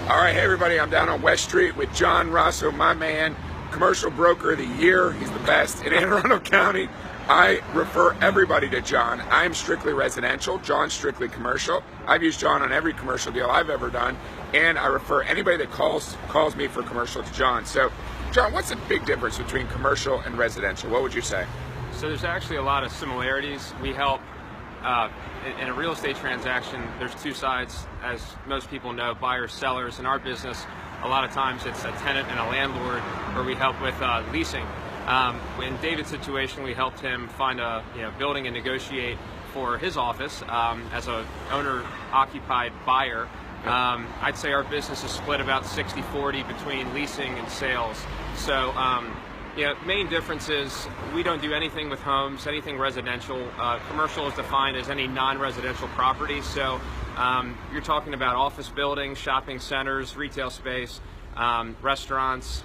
All right, hey everybody, I'm down on West Street with John Rosso, my man, commercial broker of the year. He's the best in Anne Arundel County. I refer everybody to John. I'm strictly residential, John's strictly commercial. I've used John on every commercial deal I've ever done, and I refer anybody that calls me for commercial to John. So, John, what's the big difference between commercial and residential? What would you say? So there's actually a lot of similarities. We help in a real estate transaction. There's two sides, as most people know, buyers, sellers. In our business, a lot of times it's a tenant and a landlord, where we help with leasing. In David's situation, we helped him find a building and negotiate for his office as a owner-occupied buyer. I'd say our business is split about 60-40 between leasing and sales. So main difference is we don't do anything with homes, anything residential. Commercial is defined as any non-residential property. So you're talking about office buildings, shopping centers, retail space, restaurants,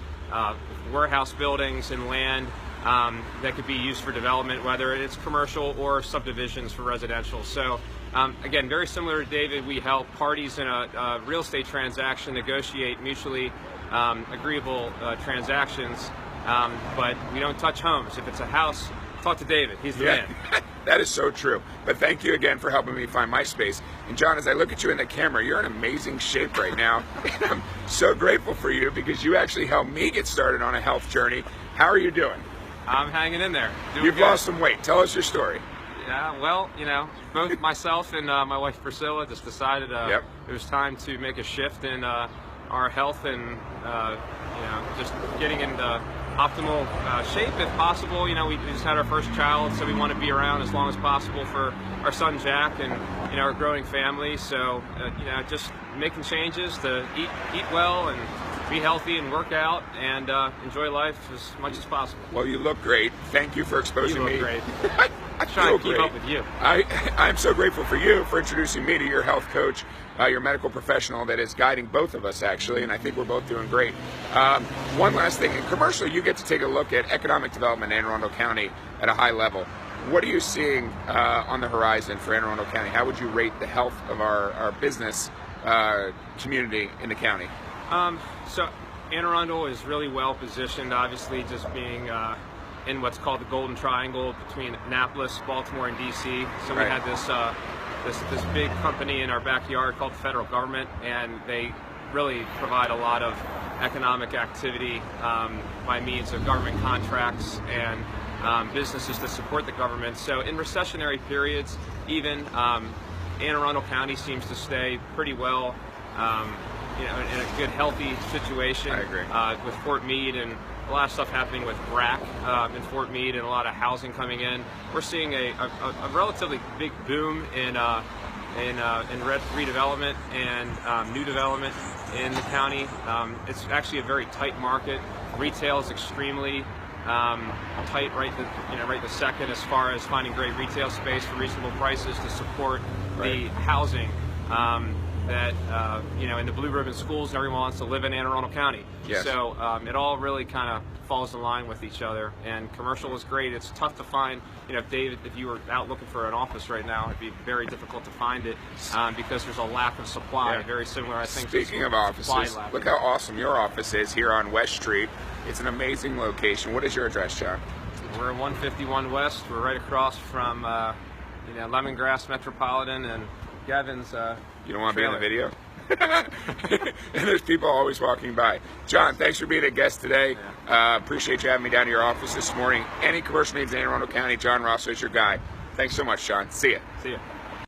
warehouse buildings and land that could be used for development, whether it's commercial or subdivisions for residential. So again, very similar to David, we help parties in a real estate transaction negotiate mutually agreeable transactions. But we don't touch homes. If it's a house, talk to David. He's the man. That is so true. But thank you again for helping me find my space. And John, as I look at you in the camera, you're in amazing shape right now. And I'm so grateful for you because you actually helped me get started on a health journey. How are you doing? I'm hanging in there. You've lost some weight. Tell us your story. Yeah, well, both myself and my wife Priscilla just decided it was time to make a shift in our health and just getting into optimal shape if possible. We just had our first child, so we want to be around as long as possible for our son Jack and our growing family. So just making changes to eat well and be healthy and work out and enjoy life as much as possible. Well, you look great. Thank you for exposing me. You look great. I try feel to keep great. up with you. I'm so grateful for you for introducing me to your health coach, your medical professional that is guiding both of us actually, and I think we're both doing great. One last thing, in commercial you get to take a look at economic development in Anne Arundel County at a high level. What are you seeing on the horizon for Anne Arundel County? How would you rate the health of our business community in the county? So Anne Arundel is really well positioned, obviously just being in what's called the Golden Triangle between Annapolis, Baltimore, and DC. So we had this big company in our backyard called the federal government, and they really provide a lot of economic activity by means of government contracts and businesses to support the government. So in recessionary periods, even Anne Arundel County seems to stay pretty well in a good, healthy situation. I agree. With Fort Meade and a lot of stuff happening with BRAC in Fort Meade and a lot of housing coming in. We're seeing a relatively big boom in redevelopment and new development in the county. It's actually a very tight market. Retail is extremely tight right this second as far as finding great retail space for reasonable prices to support the housing that in the blue ribbon schools, everyone wants to live in Anne Arundel County. Yes. So it all really kind of falls in line with each other, and commercial is great. It's tough to find, David, if you were out looking for an office right now, it'd be very difficult to find it because there's a lack of supply. Very similar, I think. Speaking of offices, look how awesome your office is here on West Street. It's an amazing location. What is your address, John? We're 151 West. We're right across from Lemongrass Metropolitan and Gavin's You don't want to be in the trailer. video? And there's people always walking by. John, thanks for being a guest today. Appreciate you having me down to your office this morning. Any commercial needs in Anne Arundel County, John Rosso is your guy. Thanks so much, John. See ya. See ya.